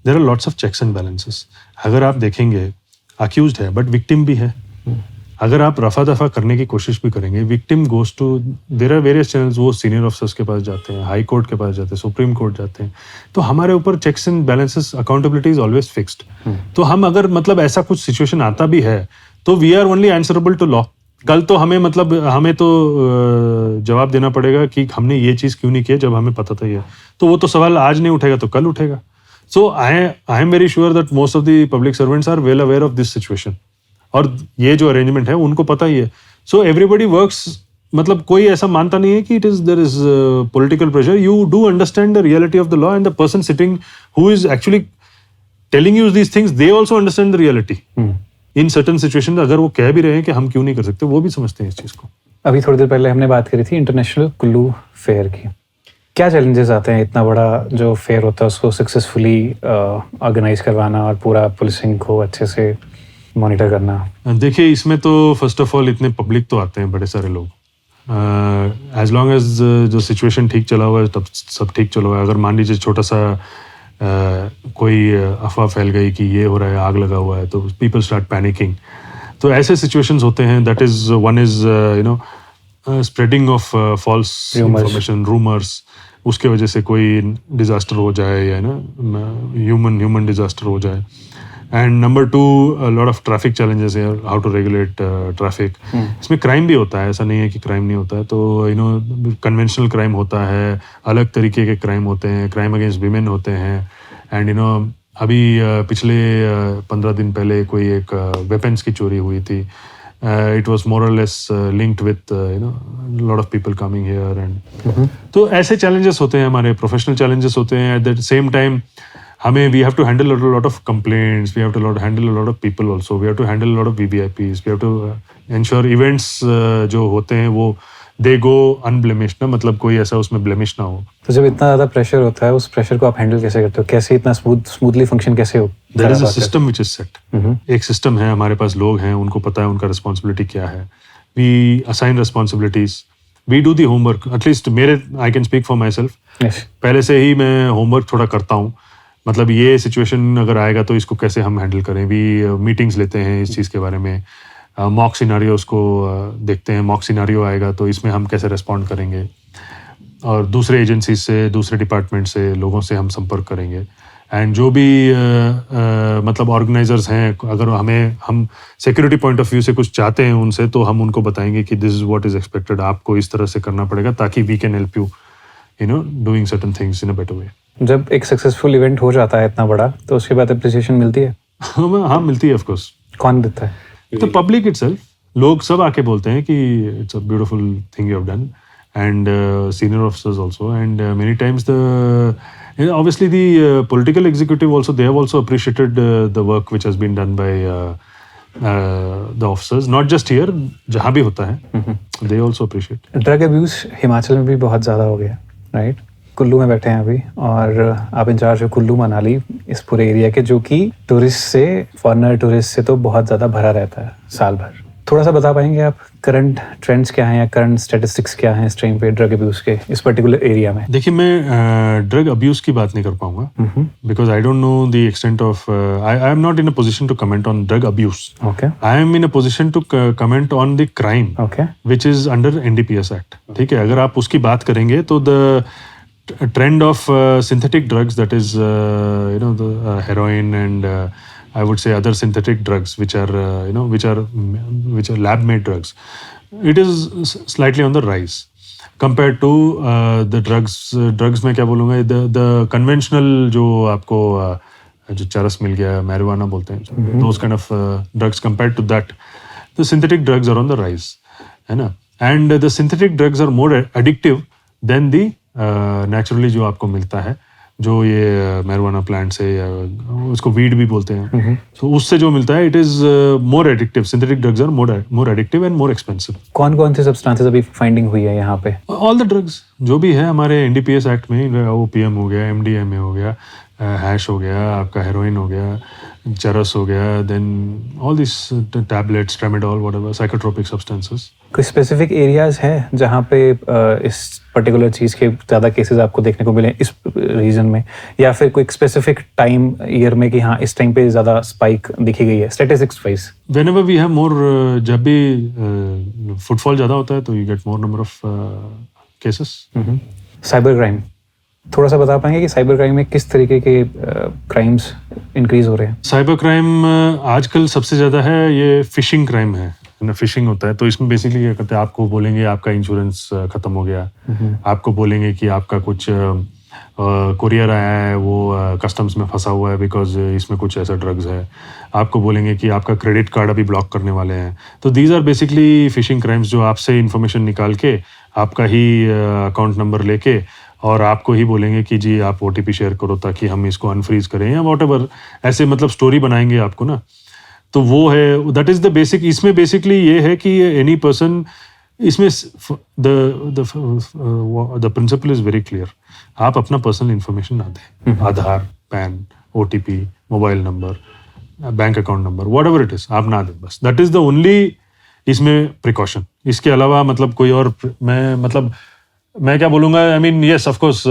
there are lots of checks and balances. अगर आप देखेंगे, अक्यूज्ड है बट विक्टिम भी है. अगर आप रफा दफा करने की कोशिश भी करेंगे, victim goes to, there are various channels, वो सीनियर ऑफिसर्स के पास जाते हैं, हाई कोर्ट के पास जाते हैं, सुप्रीम कोर्ट जाते हैं. तो हमारे ऊपर checks and balances, accountability is always fixed. तो हम अगर मतलब ऐसा कुछ सिचुएशन आता भी है तो we are only answerable to law. कल तो हमें मतलब हमें तो जवाब देना पड़ेगा कि हमने ये चीज़ क्यों नहीं किया जब हमें पता था ये. तो वो तो सवाल आज नहीं उठेगा तो कल उठेगा. So I am very sure that most of the public servants are well aware of this situation, और ये जो अरेंजमेंट है उनको पता ही है. सो एवरीबडी वर्क्स, मतलब कोई ऐसा मानता नहीं है कि there is political pressure. You do understand the reality of the law, and the person sitting who is actually telling you these things, they also understand the reality. In certain situation अगर वो कह भी रहे हैं कि हम क्यों नहीं कर सकते, वो भी समझते हैं इस चीज़ को. अभी थोड़ी देर पहले हमने बात करी थी इंटरनेशनल कुल्लू फेयर की. क्या चैलेंजेस आते हैं इतना बड़ा जो फेयर होता है उसको सक्सेसफुली ऑर्गेनाइज करवाना और पूरा पुलिसिंग को अच्छे से मॉनिटर करना? देखिए, इसमें तो फर्स्ट ऑफ ऑल इतने पब्लिक तो आते हैं बड़े सारे लोग. एज लॉन्ग एज जो सिचुएशन ठीक चला हुआ है तब सब ठीक चला हुआ है. अगर मान लीजिए छोटा सा कोई अफवाह फैल गई कि ये हो रहा है, आग लगा हुआ है, तो पीपल स्टार्ट पैनिकिंग. तो ऐसे सिचुएशंस होते हैं. That is one is spreading of false information, rumours, उसके वजह से कोई डिजास्टर हो जाए या ना ह्यूमन डिजास्टर हो जाए. And number 2, lot of traffic challenges है, हाउ टू रेगुलेट ट्रैफिक. इसमें क्राइम भी होता है, ऐसा नहीं है कि क्राइम नहीं होता है. तो कन्वेंशनल क्राइम होता है, अलग तरीके के क्राइम होते हैं, क्राइम अगेंस्ट विमेन होते हैं. एंड अभी पिछले 15 दिन पहले कोई एक वेपन्स की चोरी हुई थी. It was more or less linked with lot of people coming here and तो ऐसे challenges होते हैं, हमारे professional challenges होते हैं. At the same time हमें we have to handle a lot of complaints, we have to handle a lot of people also, we have to handle a lot of VVIPs, we have to ensure events जो होते हैं वो they go unblemished ना, मतलब कोई ऐसा उसमें blemish ना हो. तो जब इतना ज़्यादा प्रेशर होता है, उस प्रेशर को आप हैंडल कैसे करते हो? कैसे इतना स्मूथली फंक्शन कैसे हो? There is a system which is set. एक सिस्टम है, हमारे पास लोग हैं, उनको पता है उनका रिस्पॉन्सिबिलिटी क्या है. We assign responsibilities. We do the homework. At least I can speak for myself. पहले से ही मैं होमवर्क थोड़ा करता हूँ. मतलब ये सिचुएशन अगर आएगा तो इसको कैसे हम हैंडल करें. We मीटिंग्स लेते हैं इस चीज़ के बारे में. मॉक सिनारियोस को देखते हैं, मॉक सिनारियो आएगा तो इसमें हम कैसे रिस्पॉन्ड करेंगे. और दूसरे एजेंसी से, दूसरे डिपार्टमेंट से, लोगों से हम संपर्क करेंगे. एंड जो भी मतलब ऑर्गेनाइजर्स हैं, अगर हम सिक्योरिटी पॉइंट ऑफ व्यू से कुछ चाहते हैं उनसे, तो हम उनको बताएंगे कि this is what is expected, आपको इस तरह से करना पड़ेगा ताकि we can help you doing certain things in a better way. जब एक सक्सेसफुल इवेंट हो जाता है इतना बड़ा, तो उसके बाद अप्रिसिएशन मिलती है? हाँ, मिलती है ऑफ कोर्स. कौन देता है? तो पब्लिक इटसेल्फ, लोग सब आके बोलते हैं कि it's a beautiful thing you have done. And senior officers also, and many times obviously the political executive also, they have also appreciated the work which has been done by the officers, not just here, जहाँ भी होता है, they also appreciate. Drug abuse Himachal में भी बहुत ज़्यादा हो गया, राइट? कुल्लू में बैठे हैं अभी, और आप इंचार्ज हो कुल्लू मनाली, इस पूरे एरिया के, जो कि टूरिस्ट से, फॉरेनर टूरिस्ट से तो बहुत ज़्यादा भरा रहता है साल भर. थोड़ा सा बता पाएंगे आप करंट ट्रेंड्स क्या हैं या करंट स्टैटिस्टिक्स क्या हैं इस टाइम पे ड्रग अब्यूज के इस पर्टिकुलर एरिया में? देखिए, मैं ड्रग अब्यूज की बात नहीं कर पाऊंगा, because I don't know the extent of, I am not in a position to comment on drug abuse. Okay. I am in a position to comment on the crime which is under NDPS act. ठीक है, अगर आप उसकी बात करेंगे तो the trend of synthetic drugs, that is the heroin and I would say other synthetic drugs which are which are lab made drugs, it is slightly on the rise compared to the drugs में क्या बोलूँगा, the conventional जो आपको जो चरस मिल गया, marijuana बोलते हैं, those kind of drugs, compared to that the synthetic drugs are on the rise, है ना. And the synthetic drugs are more addictive than the naturally जो आपको मिलता है, जो ये मैरिजुआना प्लांट से, या उसको वीड भी बोलते हैं, तो उससे जो मिलता है, it is more addictive. Synthetic drugs are more addictive and more expensive. कौन कौन से सब्सटेंसेस अभी फाइंडिंग हुई है यहाँ पे? ऑल द ड्रग्स जो भी है हमारे NDPS एक्ट में, OPM हो गया, MDMA हो गया, हैश हो गया, आपका हेरोइन हो गया, चरस हो गया, then all this tablets, tramadol, whatever, psychotropic substances. कोई स्पेसिफिक एरियाज हैं जहाँ पे इस पर्टिकुलर चीज़ के ज़्यादा केसेस आपको देखने को मिले इस रीजन में, या फिर कोई स्पेसिफिक टाइम ईयर में कि हाँ इस टाइम पे ज़्यादा स्पाइक दिखी गई है statistics wise? Whenever we have more, जब भी फुटफॉल ज़्यादा होता है तो you get more number of cases. Cyber crime, थोड़ा सा बता पाएंगे कि साइबर क्राइम में किस तरीके के क्राइम्स इंक्रीज हो रहे हैं? साइबर क्राइम आजकल सबसे ज़्यादा है ये फिशिंग क्राइम है ना. फिशिंग होता है तो इसमें बेसिकली क्या करते हैं, आपको बोलेंगे आपका इंश्योरेंस खत्म हो गया, आपको बोलेंगे कि आपका कुछ कुरियर आया है वो कस्टम्स में फंसा हुआ है बिकॉज इसमें कुछ ऐसा ड्रग्स है, आपको बोलेंगे कि आपका क्रेडिट कार्ड अभी ब्लॉक करने वाले हैं. तो these are basically phishing crimes, जो आपसे इन्फॉर्मेशन निकाल के आपका ही अकाउंट नंबर लेके और आपको ही बोलेंगे कि जी आप OTP शेयर करो ताकि हम इसको अनफ्रीज करें या वॉटएवर, ऐसे मतलब स्टोरी बनाएंगे आपको ना. तो वो है, दैट इज द बेसिक. इसमें बेसिकली ये है कि एनी पर्सन, इसमें the principle is very clear. आप अपना पर्सनल इंफॉर्मेशन ना दें, Aadhaar, PAN, OTP, mobile number, bank account number, whatever it is, आप ना दें बस. दैट इज द ओनली इसमें प्रिकॉशन. इसके अलावा मतलब कोई और मैं क्या बोलूँगा, I mean yes of course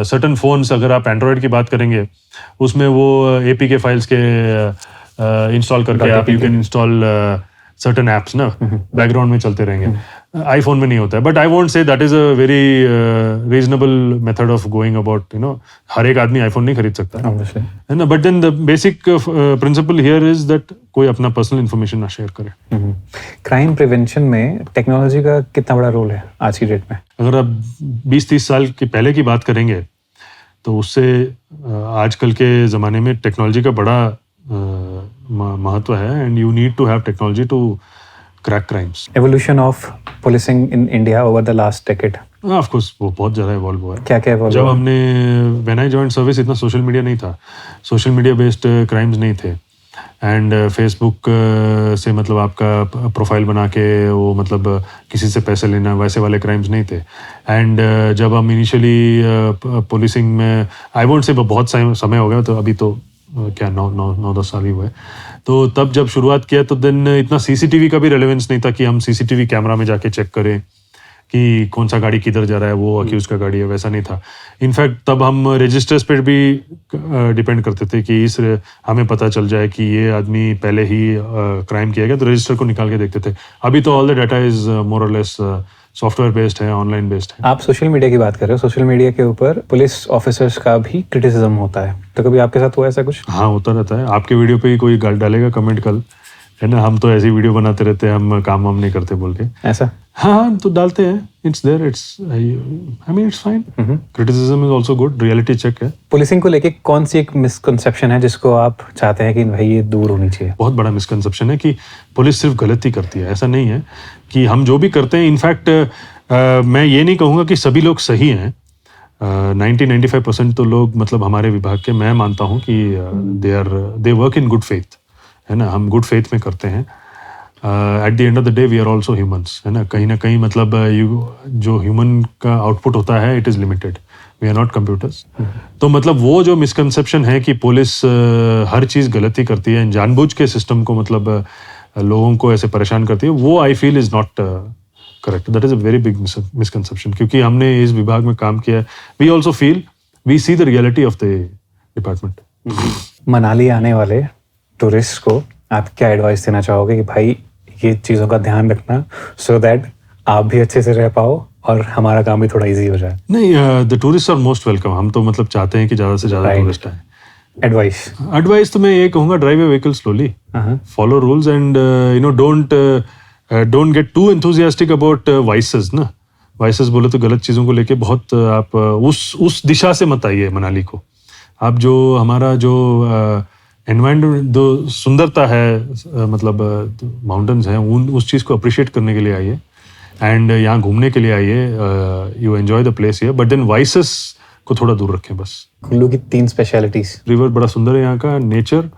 certain phones, अगर आप एंड्रॉयड की बात करेंगे उसमें वो APK फाइल्स के इंस्टॉल करके आप you can install certain apps ना बैकग्राउंड में चलते रहेंगे, आईफोन में नहीं होता है. But I won't say that is a very reasonable method of going about, हर एक आदमी आईफोन नहीं खरीद सकता है ना. But then the basic principle here is that कोई अपना पर्सनल इन्फॉर्मेशन ना शेयर करे. क्राइम प्रिवेंशन में टेक्नोलॉजी का कितना बड़ा रोल है आज की डेट में? अगर आप 20-30 साल के पहले की बात करेंगे तो उससे आजकल के ज़माने में टेक्नोलॉजी का बड़ा महत्व है. And you need to have technology to crack crimes. Evolution of policing in India over the last decade, of course वो बहुत ज़्यादा इवॉल्व हुआ है. क्या क्या इवॉल्व? जब हमने व्हेन आई जॉइंड सर्विस इतना सोशल मीडिया नहीं था, सोशल मीडिया बेस्ड क्राइम्स नहीं थे. एंड फेसबुक से मतलब आपका प्रोफाइल बना के वो मतलब किसी से पैसे लेना वैसे वाले क्राइम्स नहीं थे. एंड जब हम इनिशियली पुलिसिंग में, आई वोंट से बहुत समय हो गया, तो अभी तो क्या 9-10 साल ही हुए. तो तब जब शुरुआत किया तो देन इतना सीसीटीवी का भी रेलेवेंस नहीं था कि हम सीसीटीवी कैमरा में जाके चेक करें कि कौन सा गाड़ी किधर जा रहा है, वो अक्यूज का गाड़ी है, वैसा नहीं था. इनफैक्ट तब हम रजिस्टर्स पर भी डिपेंड करते थे कि इस हमें पता चल जाए कि ये आदमी पहले ही क्राइम किया गया, तो रजिस्टर को निकाल के देखते थे. अभी तो all the data is more और लेस सॉफ्टवेयर बेस्ड है, ऑनलाइन बेस्ड है. आप सोशल मीडिया की बात कर रहे हो, सोशल मीडिया के ऊपर पुलिस ऑफिसर्स का भी क्रिटिसिज्म होता है, तो कभी आपके साथ हुआ ऐसा कुछ? हाँ, होता रहता है. आपके वीडियो पे ही कोई गाल डालेगा कमेंट कल, है ना, हम तो ऐसी वीडियो बनाते रहते हैं, हम काम वाम नहीं करते बोल के. ऐसा? हाँ, तो डालते हैं. It's there, it's I mean it's fine. Criticism is also good, reality check है. पुलिसिंग को लेके कौन सी एक मिसकंसेप्शन है जिसको आप चाहते हैं कि भाई ये दूर होनी चाहिए? बहुत बड़ा मिसकंसेप्शन है कि पुलिस सिर्फ गलती करती है. ऐसा नहीं है कि हम जो भी करते हैं, इनफैक्ट मैं ये नहीं कहूँगा कि सभी लोग सही हैं. 90-95% तो लोग मतलब हमारे विभाग के, मैं मानता हूँ कि they work in good faith, है ना. हम गुड फेथ में करते हैं. At the end of the day we are also humans, है ना कहीं मतलब जो ह्यूमन का आउटपुट होता है it is limited. We are not computers. तो मतलब वो जो मिसकंसेप्शन है कि पुलिस हर चीज़ गलती करती है, जानबूझ के सिस्टम को मतलब लोगों को ऐसे परेशान करती है, वो I feel is not correct. That is a very big misconception. क्योंकि हमने इस विभाग में काम किया है, we also feel, we see the reality of the department. Manali आने वाले टूरिस्ट को आप क्या एडवाइस देना चाहोगे कि भाई ये चीज़ों का ध्यान रखना, सो दैट आप भी अच्छे से रह पाओ और हमारा काम भी थोड़ा इजी हो जाए? नहीं, the tourist are most welcome. हम तो मतलब चाहते हैं कि ज़्यादा से ज़्यादा टूरिस्ट आए. एडवाइस तो मैं ये कहूँगा, drive a vehicle slowly, follow rules and don't get too enthusiastic about vices ना. वाइसेस बोले तो गलत चीज़ों को लेके बहुत आप उस दिशा से मत आइए मनाली को. आप जो हमारा जो एनवायरनमेंट, जो सुंदरता है, मतलब माउंटेन्स हैं, उस चीज़ को अप्रिशिएट करने के लिए आइए. एंड यहाँ घूमने के लिए आइए. You enjoy the place here, but then vices को थोड़ा दूर रखें बस. कुल्लू की 3 स्पेशलिटीज. रिवर बड़ा सुंदर है यहाँ का, nature,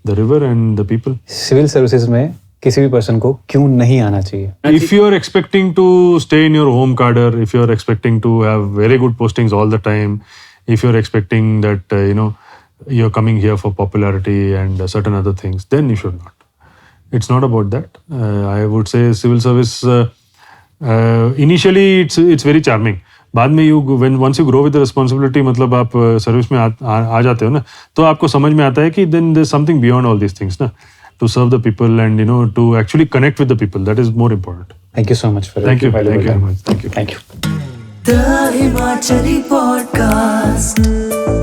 the river and the people. Civil services में किसी भी पर्सन को क्यों नहीं आना चाहिए? If you are expecting to stay in your home cadre, if you are expecting to have very good postings all the time, if you are expecting that you're coming here for popularity and certain other things, then you should not. It's not about that. I would say civil service initially it's very charming. बाद में once you grow with the responsibility, मतलब आप service में आ जाते हो ना, तो आपको समझ में आता है कि then there's something beyond all these things ना. To serve the people and to actually connect with the people, that is more important. Thank you so much for Thank you very much. Thank you. The Himachali Podcast.